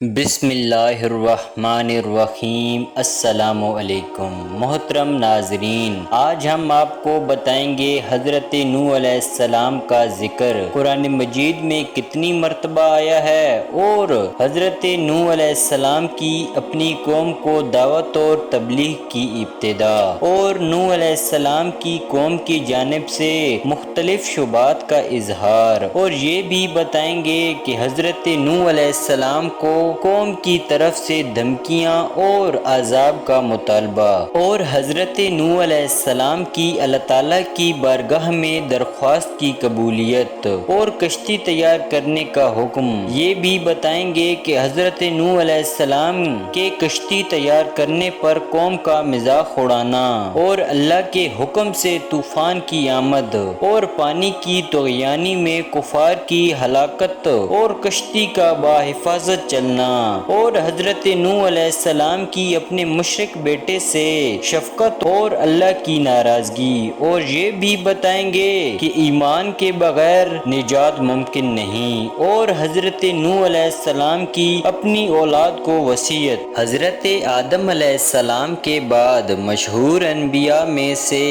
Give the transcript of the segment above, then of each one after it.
بسم اللہ الرحمن الرحیم۔ السلام علیکم محترم ناظرین، آج ہم آپ کو بتائیں گے حضرت نوح علیہ السلام کا ذکر قرآن مجید میں کتنی مرتبہ آیا ہے، اور حضرت نوح علیہ السلام کی اپنی قوم کو دعوت اور تبلیغ کی ابتدا، اور نوح علیہ السلام کی قوم کی جانب سے مختلف شبہات کا اظہار، اور یہ بھی بتائیں گے کہ حضرت نوح علیہ السلام کو قوم کی طرف سے دھمکیاں اور عذاب کا مطالبہ، اور حضرت نوح علیہ السلام کی اللہ تعالیٰ کی بارگاہ میں درخواست کی قبولیت اور کشتی تیار کرنے کا حکم۔ یہ بھی بتائیں گے کہ حضرت نوح علیہ السلام کے کشتی تیار کرنے پر قوم کا مذاق اڑانا، اور اللہ کے حکم سے طوفان کی آمد اور پانی کی طغیانی میں کفار کی ہلاکت اور کشتی کا بحفاظت چلنا، اور حضرت نوح علیہ السلام کی اپنے مشرک بیٹے سے شفقت اور اللہ کی ناراضگی، اور یہ بھی بتائیں گے کہ ایمان کے بغیر نجات ممکن نہیں، اور حضرت نوح علیہ السلام کی اپنی اولاد کو وصیت۔ حضرت آدم علیہ السلام کے بعد مشہور انبیاء میں سے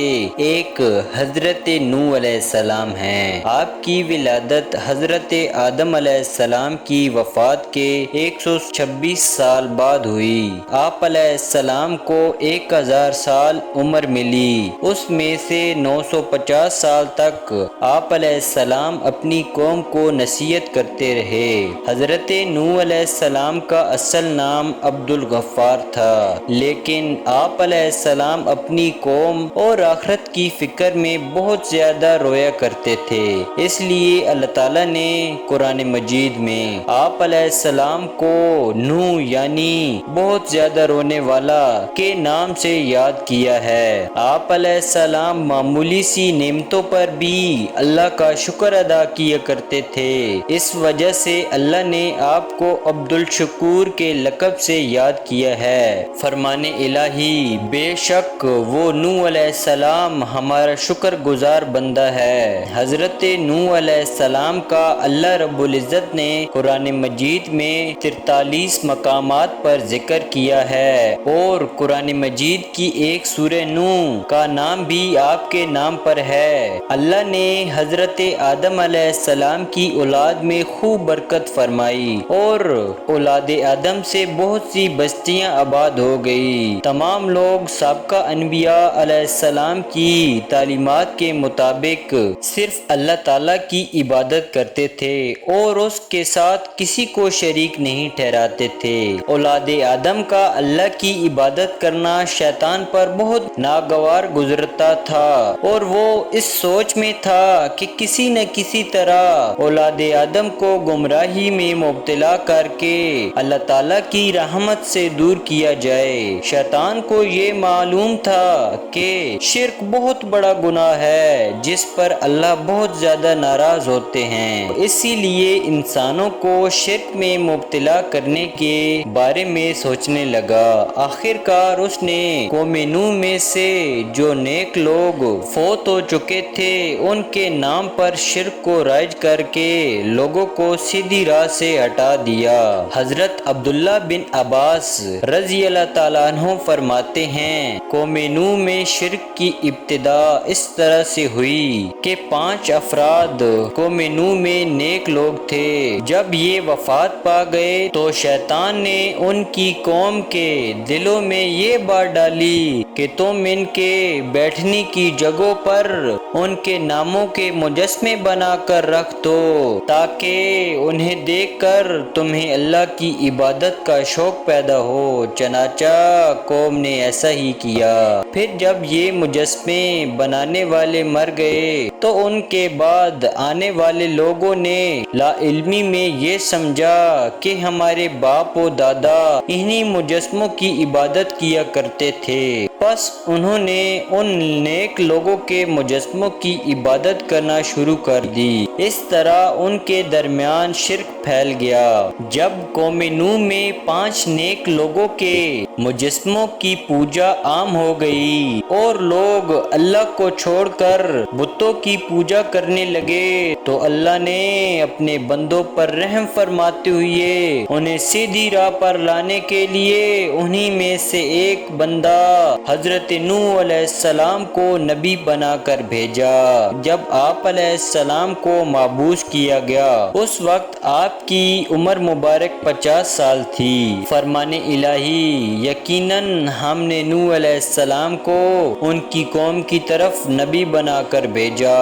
ایک حضرت نوح علیہ السلام ہیں۔ آپ کی ولادت حضرت آدم علیہ السلام کی وفات کے 126 سال بعد ہوئی۔ آپ علیہ السلام کو 1000 سال عمر ملی، اس میں سے 950 سال تک آپ علیہ السلام اپنی قوم کو نصیحت کرتے رہے۔ حضرت نوح علیہ السلام کا اصل نام عبد الغفار تھا، لیکن آپ علیہ السلام اپنی قوم اور آخرت کی فکر میں بہت زیادہ رویا کرتے تھے، اس لیے اللہ تعالیٰ نے قرآن مجید میں آپ علیہ السلام کو نوح یعنی بہت زیادہ رونے والا کے نام سے یاد کیا ہے۔ آپ علیہ السلام معمولی سی نعمتوں پر بھی اللہ کا شکر ادا کیا کرتے تھے، اس وجہ سے اللہ نے آپ کو عبد الشکور کے لقب سے یاد کیا ہے۔ فرمان الہی، بے شک وہ نوح علیہ السلام ہمارا شکر گزار بندہ ہے۔ حضرت نوح علیہ السلام کا اللہ رب العزت نے قرآن مجید میں 43 مقامات پر ذکر کیا ہے، اور قرآن مجید کی ایک سورہ نوح کا نام بھی آپ کے نام پر ہے۔ اللہ نے حضرت آدم علیہ السلام کی اولاد میں خوب برکت فرمائی، اور اولاد آدم سے بہت سی بستیاں آباد ہو گئی۔ تمام لوگ سابقہ انبیاء علیہ السلام کی تعلیمات کے مطابق صرف اللہ تعالیٰ کی عبادت کرتے تھے، اور اس کے ساتھ کسی کو شریک نہیں ٹھہراتے تھے۔ اولاد آدم کا اللہ کی عبادت کرنا شیطان پر بہت ناگوار گزرتا تھا، اور وہ اس سوچ میں تھا کہ کسی نہ کسی طرح اولاد آدم کو گمراہی میں مبتلا کر کے اللہ تعالیٰ کی رحمت سے دور کیا جائے۔ شیطان کو یہ معلوم تھا کہ شرک بہت بڑا گناہ ہے جس پر اللہ بہت زیادہ ناراض ہوتے ہیں، اسی لیے انسانوں کو شرک میں مبتلا کرنے کے بارے میں سوچنے لگا۔ آخر کار اس نے قوم نوح میں سے جو نیک لوگ فوت ہو چکے تھے ان کے نام پر شرک کو رائج کر کے لوگوں کو سیدھی راہ سے ہٹا دیا۔ حضرت عبداللہ بن عباس رضی اللہ تعالیٰ عنہ فرماتے ہیں، قوم نوح میں شرک کی ابتدا اس طرح سے ہوئی کہ 5 افراد قوم نوح میں نیک لوگ تھے۔ جب یہ وفات پا گئے تو شیطان نے ان کی قوم کے دلوں میں یہ بات ڈالی کہ تم ان کے بیٹھنے کی جگہوں پر ان کے ناموں کے مجسمے بنا کر رکھ دو تاکہ انہیں دیکھ کر تمہیں اللہ کی عبادت کا شوق پیدا ہو۔ چنانچہ قوم نے ایسا ہی کیا۔ پھر جب یہ مجسمے بنانے والے مر گئے تو ان کے بعد آنے والے لوگوں نے لا علمی میں یہ سمجھا کہ ہمارے باپ و دادا انہی مجسموں کی عبادت کیا کرتے تھے، بس انہوں نے ان نیک لوگوں کے مجسموں کی عبادت کرنا شروع کر دی۔ اس طرح ان کے درمیان شرک پھیل گیا۔ جب قوم نوح میں 5 نیک لوگوں کے مجسموں کی پوجا عام ہو گئی اور لوگ اللہ کو چھوڑ کر بتوں کی پوجا کرنے لگے تو اللہ نے اپنے بندوں پر رحم فرماتے ہوئے انہیں سیدھی راہ پر لانے کے لیے انہی میں سے ایک بندہ حضرت نوح علیہ السلام کو نبی بنا کر بھیجا۔ جب آپ علیہ السلام کو مبعوث کیا گیا اس وقت آپ کی عمر مبارک 50 سال تھی۔ فرمان الہی، یقیناً ہم نے نوح علیہ السلام کو ان کی قوم کی طرف نبی بنا کر بھیجا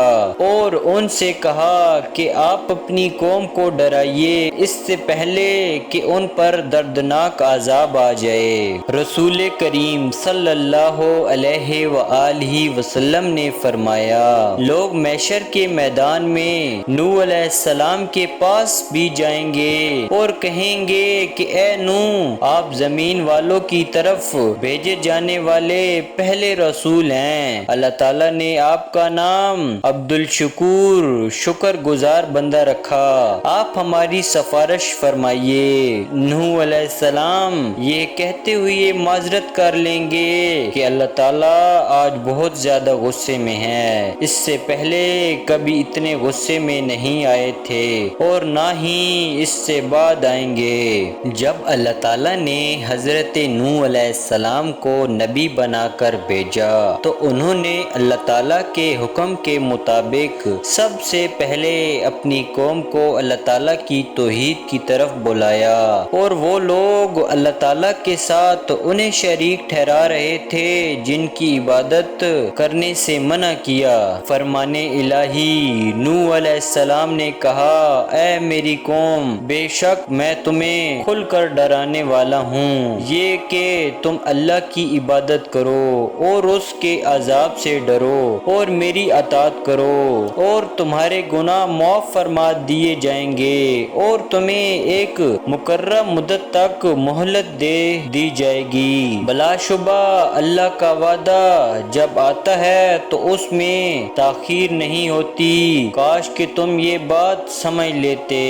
اور ان سے کہا کہ آپ اپنی قوم کو ڈرائیے اس سے پہلے کہ ان پر دردناک عذاب آ جائے۔ رسول کریم صلی اللہ علیہ وآلہ وسلم نے فرمایا، لوگ محشر کے میدان میں نوح علیہ السلام کے پاس بھی جائیں گے اور کہیں گے کہ اے نوح، آپ زمین والوں کی طرف بھیجے جانے والے پہلے رسول ہیں۔ اللہ تعالیٰ نے آپ کا نام عبد الشکور، شکر گزار بندہ رکھا، آپ ہماری سفارش فرمائیے۔ نوح علیہ السلام یہ کہتے ہوئے معذرت کر لیں گے کہ اللہ تعالیٰ آج بہت زیادہ غصے میں ہے، اس سے پہلے کبھی اتنے غصے میں نہیں آئے تھے اور نہ ہی اس سے بعد آئیں گے۔ جب اللہ تعالیٰ نے حضرت نوح علیہ السلام کو نبی بنا کر بھیجا تو انہوں نے اللہ تعالیٰ کے حکم کے مطابق سب سے پہلے اپنی قوم کو اللہ تعالیٰ کی توحید کی طرف بلایا اور وہ لوگ اللہ تعالیٰ کے ساتھ انہیں شریک ٹھہرا رہے تھے جن کی عبادت کرنے سے منع کیا۔ فرمان الہی، نوح علیہ السلام نے کہا، اے میری قوم، بے شک میں تمہیں کھل کر ڈرانے والا ہوں، یہ کہ تم اللہ کی عبادت کرو اور اس کے عذاب سے ڈرو اور میری اطاعت کرو اور تمہارے گناہ معاف فرما دیے جائیں گے اور تمہیں ایک مقررہ مدت تک مہلت دے دی جائے گی۔ بلا شبہ اللہ کا وعدہ جب آتا ہے تو اس میں تاخیر نہیں ہوتی، کاش کہ تم یہ بات سمجھ لیتے۔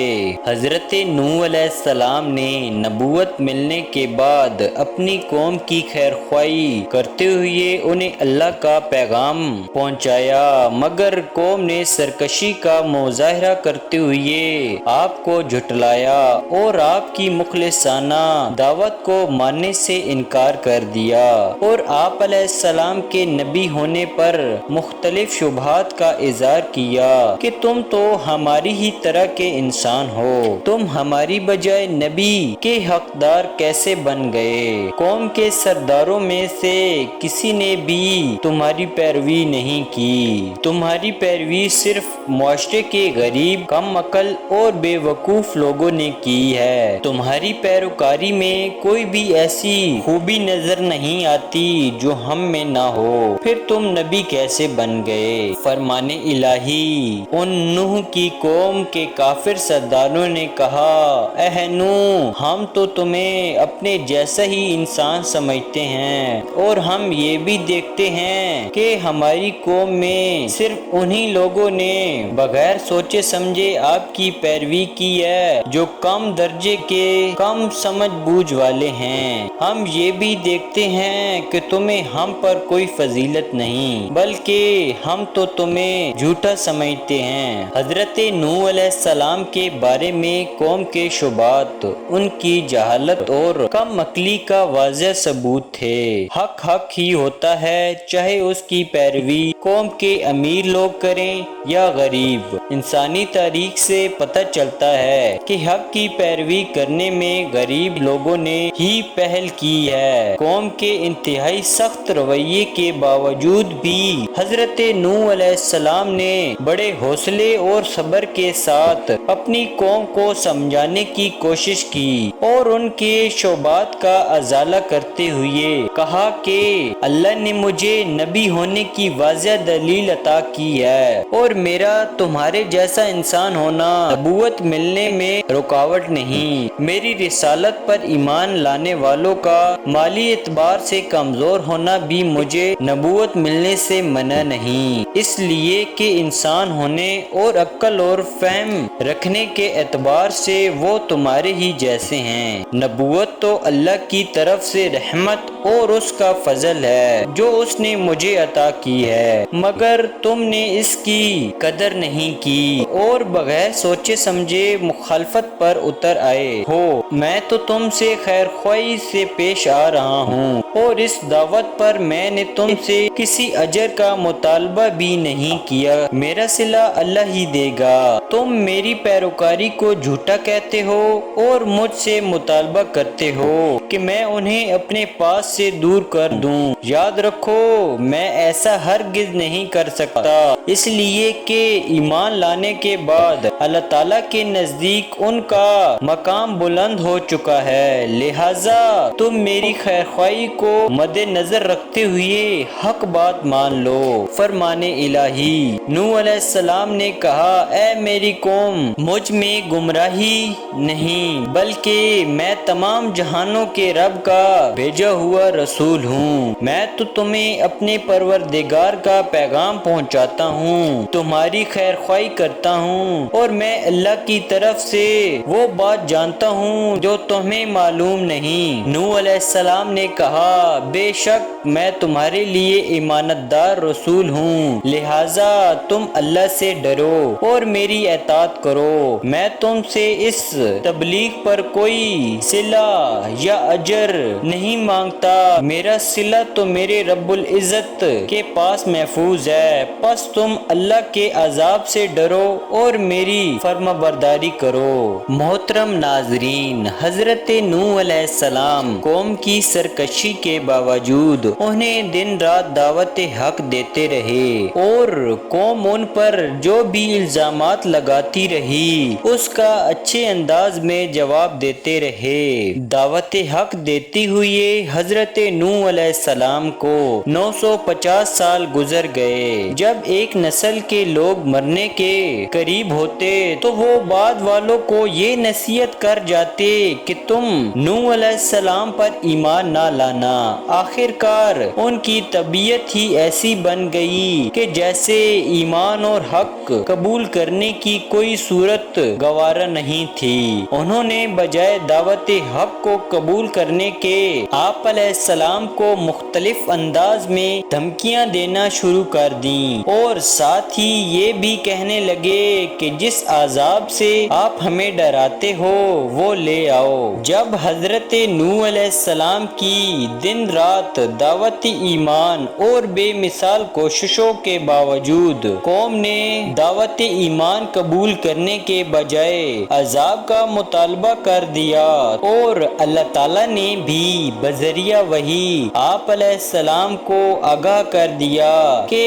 حضرت نوح علیہ السلام نے نبوت ملنے کے بعد اپنی قوم کی خیر خواہی کرتے ہوئے انہیں اللہ کا پیغام پہنچایا، مگر قوم نے سرکشی کا مظاہرہ کرتے ہوئے آپ کو جھٹلایا اور آپ کی مخلصانہ دعوت کو ماننے سے انکار کر دیا اور آپ علیہ السلام کے نبی ہونے پر مختلف شبہات کا اظہار کیا کہ تم تو ہماری ہی طرح کے انسان ہو، تم ہماری بجائے نبی کے حقدار کیسے بن گئے؟ قوم کے سرداروں میں سے کسی نے بھی تمہاری پیروی نہیں کی، تمہاری پیروی صرف معاشرے کے غریب، کم عقل اور بے وقوف لوگوں نے کی ہے۔ تمہاری پیروکاری میں کوئی بھی ایسی خوبی نظر نہیں آتی جو ہم میں نہ ہو، پھر تم نبی کیسے بن گئے؟ فرمان الہی، ان نوح کی قوم کے کافر سرداروں نے کہا، اے نوح، ہم تو تمہیں اپنے جیسا ہی انسان سمجھتے ہیں اور ہم یہ بھی دیکھتے ہیں کہ ہماری قوم میں صرف انہی لوگوں نے بغیر سوچے سمجھے آپ کی پیروی کی ہے جو کم درجے کے، کم سمجھ بوجھ والے ہیں۔ ہم یہ بھی دیکھتے ہیں کہ تمہیں ہم پر کوئی فضیلت نہیں، بلکہ ہم تو تمہیں جھوٹا سمجھتے ہیں۔ حضرت نوح علیہ السلام کے بارے میں قوم کے شبہات ان کی جہالت اور کم عقلی کا واضح ثبوت تھے۔ حق حق ہی ہوتا ہے، چاہے اس کی پیروی قوم کے امیر لوگ کریں یا غریب۔ انسانی تاریخ سے پتہ چلتا ہے کہ حق کی پیروی کرنے میں غریب لوگوں نے ہی پہل کی ہے۔ قوم کے انتہائی سخت رویے کے باوجود بھی حضرت نوح علیہ السلام نے بڑے حوصلے اور صبر کے ساتھ اپنی قوم کو سمجھانے کی کوشش کی اور ان کے شبہات کا ازالہ کرتے ہوئے کہا کہ اللہ نے مجھے نبی ہونے کی واضح دلیل عطا کی ہے اور میرا تمہارے جیسا انسان ہونا نبوت ملنے میں رکاوٹ نہیں۔ میری رسالت پر ایمان لانے والوں کا مالی اعتبار سے کمزور ہونا بھی مجھے نبوت ملنے سے منع نہیں، اس لیے کہ انسان ہونے اور عقل اور فہم رکھنے کے اعتبار سے وہ تمہارے ہی جیسے ہیں۔ نبوت تو اللہ کی طرف سے رحمت اور اس کا فضل ہے جو اس نے مجھے عطا کی ہے، مگر تم نے اس کی قدر نہیں کی اور بغیر سوچے سمجھے مخالفت پر اتر آئے ہو۔ میں تو تم سے خیر خواہی سے پیش آ رہا ہوں اور اس دعوت پر میں نے تم سے کسی اجر کا مطالبہ بھی نہیں کیا، میرا صلہ اللہ ہی دے گا۔ تم میری پیروکاری کو جھوٹا کہتے ہو اور مجھ سے مطالبہ کرتے ہو کہ میں انہیں اپنے پاس سے دور کر دوں۔ یاد رکھو میں ایسا ہرگز نہیں کر سکتا، اس لیے کہ ایمان لانے کے بعد اللہ تعالیٰ کے نزدیک ان کا مقام بلند ہو چکا ہے، لہٰذا تم میری خیر خواہی کو مد نظر رکھتے ہوئے حق بات مان لو۔ فرمان الہی۔ نوح علیہ السلام نے کہا، اے میری قوم، مجھ میں گمراہی نہیں بلکہ میں تمام جہانوں کے رب کا بھیجا ہوا رسول ہوں۔ میں تو تمہیں اپنے پروردگار کا پیغام پہنچاتا ہوں، تمہاری خیر خواہی کرتا ہوں، اور میں اللہ کی طرف سے وہ بات جانتا ہوں جو تمہیں معلوم نہیں۔ نوح علیہ السلام نے کہا، بے شک میں تمہارے لیے امانت دار رسول ہوں، لہٰذا تم اللہ سے ڈرو اور میری اطاعت کرو۔ میں تم سے اس تبلیغ پر کوئی صلہ یا اجر نہیں مانگتا، میرا صلہ تو میرے رب العزت کے پاس محفوظ ہے، پس تم اللہ کے عذاب سے ڈرو اور میری فرما برداری کرو۔ محترم ناظرین، حضرت نوح علیہ السلام قوم کی سرکشی کے باوجود انہیں دن رات دعوت حق دیتے رہے اور قوم ان پر جو بھی الزامات لگاتی رہی اس کا اچھے انداز میں جواب دیتے رہے۔ دعوت حق دیتی ہوئے حضرت نوح علیہ السلام کو 950 سال گزر گئے۔ جب ایک نسل کے لوگ مرنے کے قریب ہوتے تو وہ بعد والوں کو یہ نصیحت کر جاتے کہ تم نوح علیہ السلام پر ایمان نہ لانا۔ آخر کار ان کی طبیعت ہی ایسی بن گئی کہ جیسے ایمان اور حق قبول کرنے کی کوئی صورت گوارا نہیں تھی۔ انہوں نے بجائے دعوت حق کو قبول کرنے کے آپ علیہ السلام کو مختلف انداز میں دھمکیاں دینا شروع کر دیں اور ساتھ ہی یہ بھی کہنے لگے کہ جس عذاب سے آپ ہمیں ڈراتے ہو وہ لے آؤ۔ جب حضرت نوح علیہ السلام کی دن رات دعوت ایمان اور بے مثال کوششوں کے باوجود قوم نے دعوت ایمان قبول کرنے کے بجائے عذاب کا مطالبہ کر دیا اور اللہ تعالیٰ نے بھی بذریعہ وحی آپ علیہ السلام کو آگاہ کر دیا کہ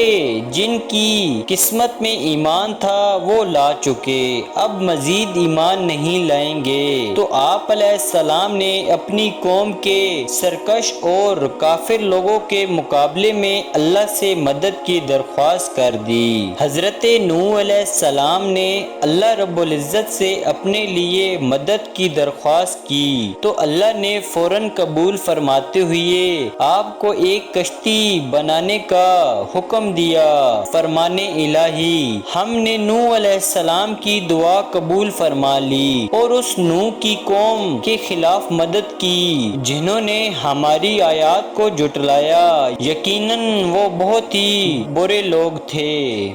جن کی قسمت میں ایمان تھا وہ لا چکے، اب مزید ایمان نہیں لائیں گے، تو آپ علیہ السلام نے اپنی قوم کے سرکش اور کافر لوگوں کے مقابلے میں اللہ سے مدد کی درخواست کر دی۔ حضرت نوح علیہ السلام نے اللہ رب العزت سے اپنے لیے مدد کی درخواست کی تو اللہ نے فوراً قبول فرماتے ہوئے آپ کو ایک کشتی بنانے کا حکم دیا۔ فرمان الہی۔ ہم نے نوح علیہ السلام کی دعا قبول فرما لی اور اس نوح کی قوم کے خلاف مدد کی جنہوں نے ہماری آیات کو جھٹلایا، یقیناً وہ بہت ہی برے لوگ تھے۔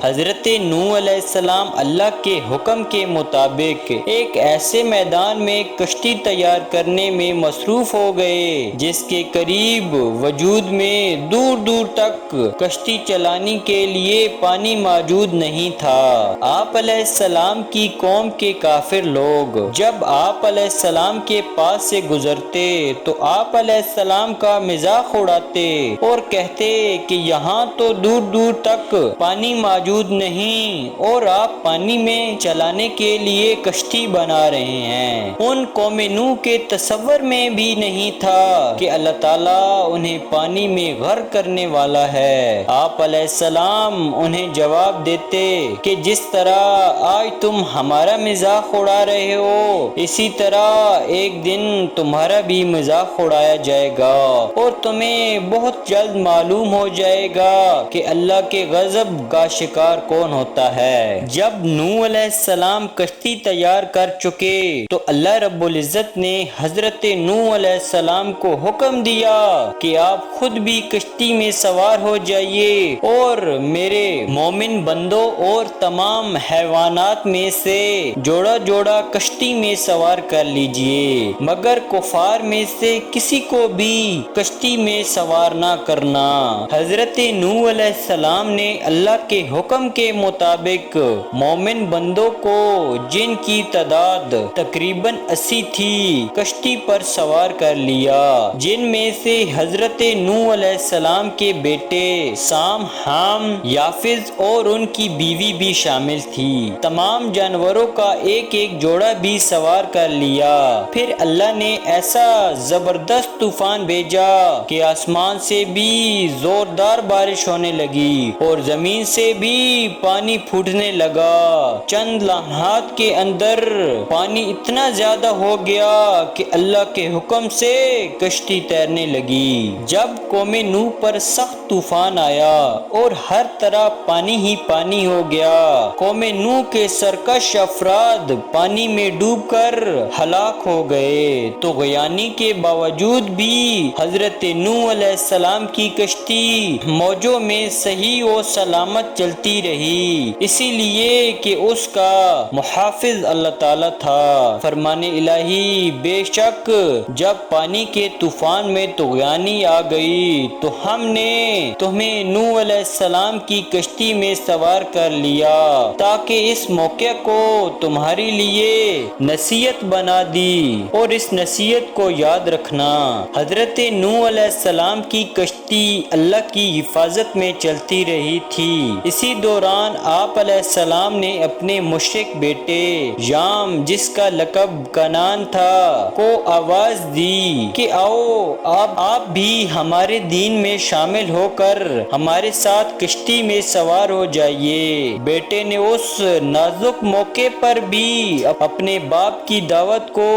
حضرت نوح علیہ السلام اللہ کے حکم کے مطابق ایک ایسے میدان میں کشتی تیار کرنے میں مصروف ہو گئے جس کے قریب وجود میں دور دور تک کشتی چلانے کے لیے پانی موجود نہیں تھا۔ آپ علیہ السلام کی قوم کے کافر لوگ جب آپ علیہ السلام کے پاس سے گزرتے تو آپ علیہ السلام کا مذاق اڑاتے اور کہتے کہ یہاں تو دور دور تک پانی موجود نہیں اور آپ پانی میں چلانے کے لیے کشتی بنا رہے ہیں۔ ان قوم نوح کے تصور میں بھی نہیں تھا کہ اللہ تعالیٰ انہیں پانی میں غرق کرنے والا ہے۔ آپ علیہ السلام انہیں جواب دیتے کہ جس طرح آج تم ہمارا مذاق اڑا رہے ہو اسی طرح ایک دن تمہارا بھی مذاق اڑایا جائے گا اور تمہیں بہت جلد معلوم ہو جائے گا کہ اللہ کے غضب کا شکار کون ہوتا ہے۔ جب نوح علیہ السلام کشتی تیار کر چکے تو اللہ رب العزت نے حضرت نوح علیہ السلام کو حکم دیا کہ آپ خود بھی کشتی میں سوار ہو جائیے اور میرے مومن بندوں اور تمام حیوانات میں سے جوڑا جوڑا کشتی میں سوار کر لیجئے، مگر کفار میں سے کسی کو بھی کشتی میں سوار نہ کرنا۔ حضرت نوح علیہ السلام نے اللہ کے حکم کے مطابق مومن بندوں کو جن کی تعداد تقریباً 80 تھی کشتی پر سوار کر لیا، جن میں سے حضرت نوح علیہ السلام کے بیٹے سام، حام، یافز اور ان کی بیوی بھی شامل تھی۔ تمام جانوروں کا ایک ایک جوڑا بھی سوار کر لیا۔ پھر اللہ نے ایسا زبردست طوفان بھیجا کہ آسمان سے بھی زوردار بارش ہونے لگی اور زمین سے بھی پانی پھوٹنے لگا۔ چند لمحات کے اندر پانی اتنا زیادہ ہو گیا کہ اللہ کے حکم سے کشتی تیرنے لگی۔ جب قوم نوح پر سخت طوفان آیا اور ہر طرف پانی ہی پانی ہو گیا، قوم نوح کے سرکش افراد پانی میں ڈوب کر ہلاک ہو گئے، تو غیانی کے باوجود بھی حضرت نوح علیہ السلام کی کشتی موجوں میں صحیح و سلامت چلتی رہی، اسی لیے کہ اس کا محافظ اللہ تعالیٰ تھا۔ فرمان الہی، بے شک جب پانی کے طوفان میں طغیانی آ گئی تو ہم نے تمہیں نوح علیہ السلام کی کشتی میں سوار کر لیا تاکہ اس موقع کو تمہارے لیے نصیحت بنا دی اور اس نصیحت کو یاد رکھنا۔ حضرت نوح علیہ السلام کی کشتی اللہ کی حفاظت میں چلتی رہی تھی۔ اسی دوران آپ علیہ السلام نے اپنے مشرک بیٹے یام، جس کا لقب کنان تھا، کو آواز دی کہ آؤ آپ بھی ہمارے دین میں شامل ہو کر ہمارے ساتھ کشتی میں سوار ہو جائیے۔ بیٹے نے اس نازک موقع پر بھی اپنے باپ کی دعوت کو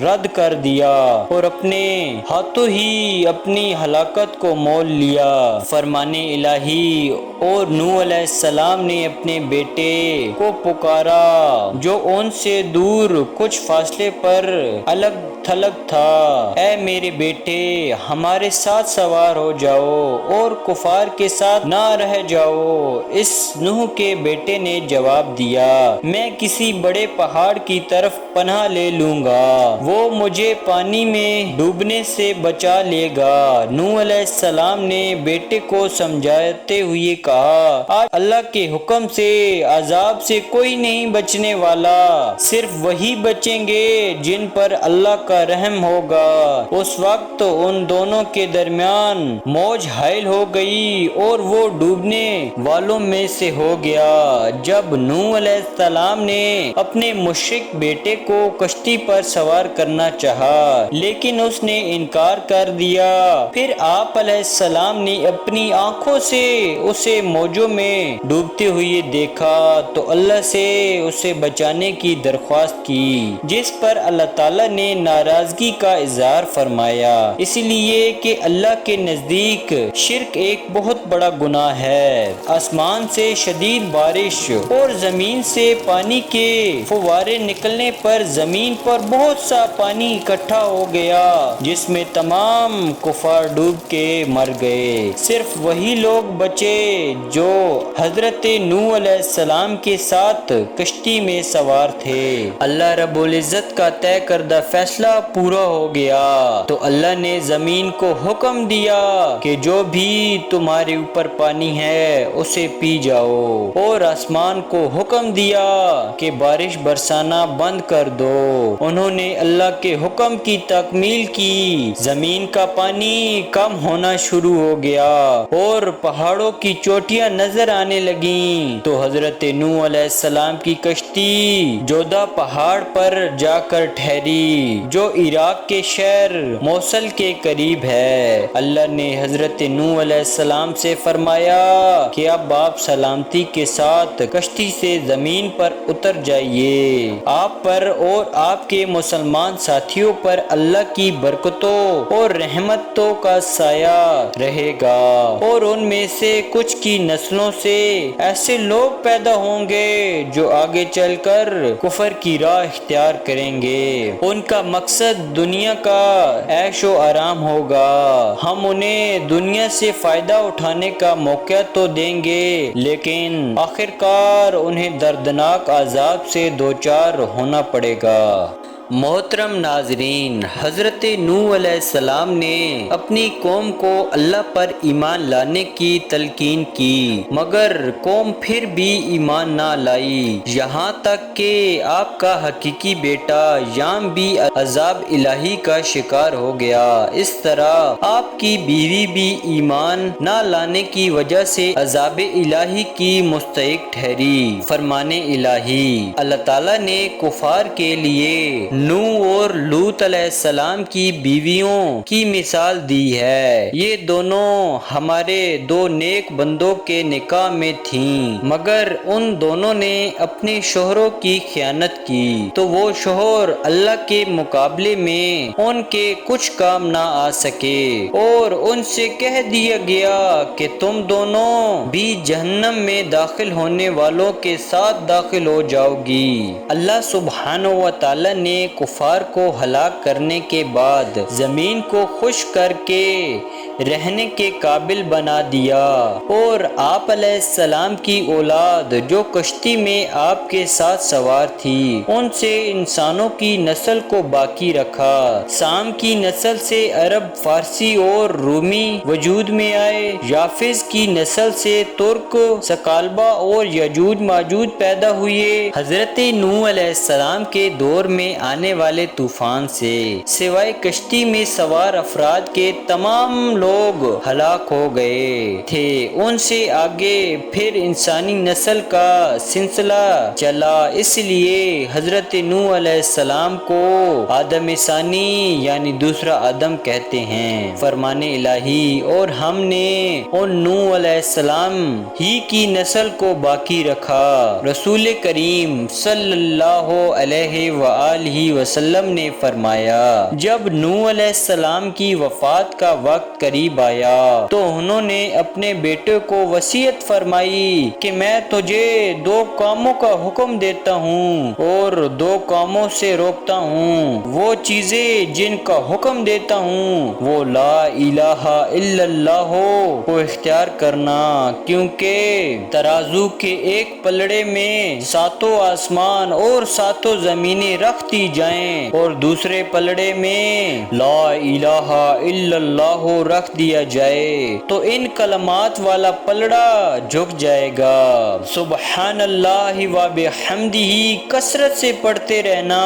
رد کر دیا اور اپنے ہاتھوں ہی اپنی ہلاکت کو مول لیا۔ فرمان الہی، اور نوح علیہ السلام نے اپنے بیٹے کو پکارا جو ان سے دور کچھ فاصلے پر الگ تھلگ تھا، اے میرے بیٹے، ہمارے ساتھ سوار ہو جاؤ اور کفار کے ساتھ نہ رہ جاؤ۔ اس نوح کے بیٹے نے جواب دیا، میں کسی بڑے پہاڑ کی طرف پناہ لے لوں گا، وہ مجھے پانی میں ڈوبنے سے بچا لے گا۔ نوح علیہ السلام نے بیٹے کو سمجھاتے ہوئے کہا، آج اللہ کے حکم سے عذاب سے کوئی نہیں بچنے والا، صرف وہی بچیں گے جن پر اللہ کا رحم ہوگا۔ اس وقت ان دونوں کے درمیان موج حائل ہو گئی اور وہ ڈوبنے والوں میں سے ہو گیا۔ جب نوح علیہ السلام نے اپنے مشرک بیٹے کو کشتی پر سوار کرنا چاہا لیکن اس نے انکار کر دیا، پھر آپ علیہ السلام نے اپنی آنکھوں سے اسے موجوں میں ڈوبتے ہوئے دیکھا تو اللہ سے اسے بچانے کی درخواست کی، جس پر اللہ تعالیٰ نے ناراضگی کا اظہار فرمایا، اس لیے کہ اللہ کے نزدیک شرک ایک بہت بڑا گناہ ہے۔ آسمان سے شدید بارش اور زمین سے پانی کے فوارے نکلنے پر زمین پر بہت سا پانی اکٹھا ہو گیا جس میں تمام کفار ڈوب کے مر گئے، صرف وہی لوگ بچے جو حضرت نوح علیہ السلام کے ساتھ کشتی میں سوار تھے۔ اللہ رب العزت کا طے کردہ فیصلہ پورا ہو گیا تو اللہ نے زمین کو حکم دیا کہ جو بھی تمہارے اوپر پانی ہے اسے پی جاؤ، اور آسمان کو حکم دیا کہ بارش برسانا بند کر دو۔ انہوں نے اللہ کے حکم کی تکمیل کی، زمین کا پانی کم ہونا شروع ہو گیا اور پہاڑوں کی چوٹیاں نظر آنے لگیں تو حضرت نوح علیہ السلام کی کشتی جودہ پہاڑ پر جا کر ٹھہری جو جو عراق کے شہر موصل کے قریب ہے۔ اللہ نے حضرت نوح علیہ السلام سے فرمایا کہ اب آپ سلامتی کے ساتھ کشتی سے زمین پر اتر جائیے۔ آپ پر اور آپ کے مسلمان ساتھیوں پر اللہ کی برکتوں اور رحمتوں کا سایہ رہے گا، اور ان میں سے کچھ کی نسلوں سے ایسے لوگ پیدا ہوں گے جو آگے چل کر کفر کی راہ اختیار کریں گے۔ ان کا مقصد دنیا کا عیش و آرام ہوگا۔ ہم انہیں دنیا سے فائدہ اٹھانے کا موقع تو دیں گے، لیکن آخرکار انہیں دردناک عذاب سے دوچار ہونا پڑے گا۔ محترم ناظرین، حضرت نوح علیہ السلام نے اپنی قوم کو اللہ پر ایمان لانے کی تلقین کی، مگر قوم پھر بھی ایمان نہ لائی، یہاں تک کہ آپ کا حقیقی بیٹا یام بھی عذاب الہی کا شکار ہو گیا۔ اس طرح آپ کی بیوی بھی ایمان نہ لانے کی وجہ سے عذاب الہی کی مستحق ٹھہری۔ فرمان الہی، اللہ تعالیٰ نے کفار کے لیے نوح اور لوط علیہ السلام کی بیویوں کی مثال دی ہے۔ یہ دونوں ہمارے دو نیک بندوں کے نکاح میں تھیں، مگر ان دونوں نے اپنے شوہروں کی خیانت کی، تو وہ شوہر اللہ کے مقابلے میں ان کے کچھ کام نہ آ سکے، اور ان سے کہہ دیا گیا کہ تم دونوں بھی جہنم میں داخل ہونے والوں کے ساتھ داخل ہو جاؤ گی۔ اللہ سبحانہ و تعالی نے کفار کو ہلاک کرنے کے بعد زمین کو خشک کر کے رہنے کے قابل بنا دیا، اور آپ علیہ السلام کی اولاد جو کشتی میں آپ کے ساتھ سوار تھی، ان سے انسانوں کی نسل کو باقی رکھا۔ سام کی نسل سے عرب، فارسی اور رومی وجود میں آئے۔ یافز کی نسل سے ترک، ثقالبہ اور یجوج ماجوج پیدا ہوئے۔ حضرت نوح علیہ السلام کے دور میں آنے والے طوفان سے سوائے کشتی میں سوار افراد کے تمام لوگ ہلاک ہو گئے تھے۔ ان سے آگے پھر انسانی نسل کا سلسلہ چلا، اس لیے حضرت نوح علیہ السلام کو آدم ثانی یعنی دوسرا آدم کہتے ہیں۔ فرمان الہی، اور ہم نے ان نوح علیہ السلام ہی کی نسل کو باقی رکھا۔ رسول کریم صلی اللہ علیہ وآلہ وسلم نے فرمایا، جب نوح علیہ السلام کی وفات کا وقت قریب آیا تو انہوں نے اپنے بیٹے کو وصیت فرمائی کہ میں تجھے دو کاموں کا حکم دیتا ہوں اور دو کاموں سے روکتا ہوں۔ وہ چیزیں جن کا حکم دیتا ہوں وہ لا الہ الا اللہ کو اختیار کرنا، کیونکہ ترازو کے ایک پلڑے میں ساتوں آسمان اور ساتوں زمینیں رکھ دی جائیں اور دوسرے پلڑے میں لا الہ الا اللہ رکھ دیا جائے تو ان کلمات والا پلڑا جھک جائے گا۔ سبحان اللہ و بحمدہ کثرت سے پڑھتے رہنا،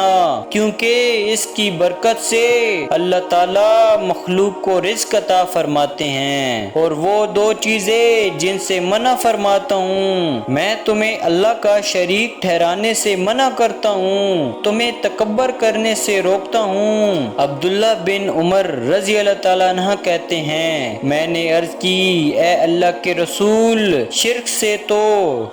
کیونکہ اس کی برکت سے اللہ تعالیٰ مخلوق کو رزق عطا فرماتے ہیں، اور وہ دو چیزیں جن سے منع فرماتا ہوں میں تمہیں اللہ کا شریک ٹھہرانے سے منع کرتا ہوں، تمہیں تکبر کرنے سے روکتا ہوں۔ عبداللہ بن عمر رضی اللہ تعالیٰ عنہ کہتے ہیں، میں نے عرض کی، اے اللہ کے رسول، شرک سے تو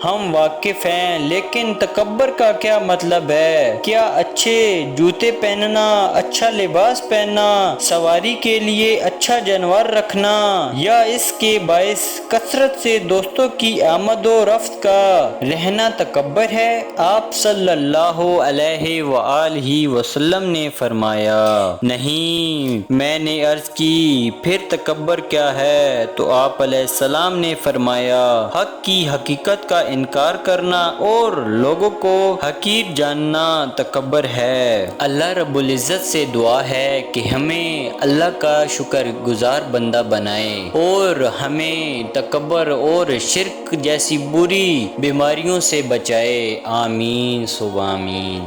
ہم واقف ہیں، لیکن تکبر کا کیا مطلب ہے؟ کیا اچھے جوتے پہننا، اچھا لباس پہننا، سواری کے لیے اچھا جانور رکھنا، یا اس کے باعث کثرت سے دوستوں کی آمد و رفت کا رہنا تکبر ہے؟ آپ صلی اللہ علیہ وآلہ وسلم نے فرمایا، نہیں۔ میں نے عرض کی، پھر تکبر کیا ہے؟ تو آپ علیہ السلام نے فرمایا، حق کی حقیقت کا انکار کرنا اور لوگوں کو حقیر جاننا تکبر ہے۔ اللہ رب العزت سے دعا ہے کہ ہمیں اللہ کا شکر گزار بندہ بنائے اور ہمیں تکبر اور شرک جیسی بری بیماریوں سے بچائے۔ آمین ثم آمین۔